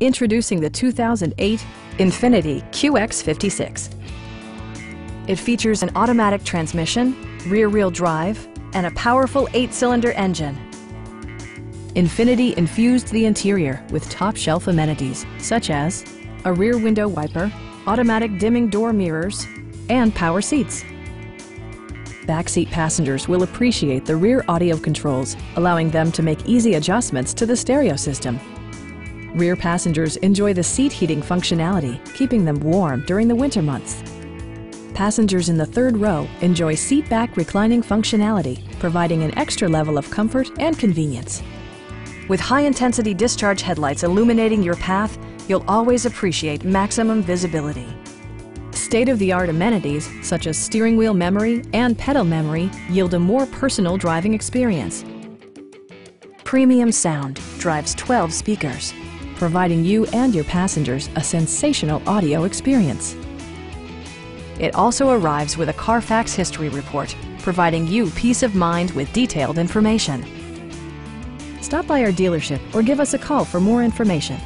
Introducing the 2008 Infiniti QX56. It features an automatic transmission, rear-wheel drive, and a powerful 8-cylinder engine. Infiniti infused the interior with top-shelf amenities such as a rear window wiper, automatic dimming door mirrors, and power seats. Backseat passengers will appreciate the rear audio controls, allowing them to make easy adjustments to the stereo system. Rear passengers enjoy the seat heating functionality, keeping them warm during the winter months. Passengers in the third row enjoy seat back reclining functionality, providing an extra level of comfort and convenience. With high-intensity discharge headlights illuminating your path, you'll always appreciate maximum visibility. State-of-the-art amenities such as steering wheel memory and pedal memory yield a more personal driving experience. Premium sound drives 12 speakers, providing you and your passengers a sensational audio experience. It also arrives with a Carfax history report, providing you peace of mind with detailed information. Stop by our dealership or give us a call for more information.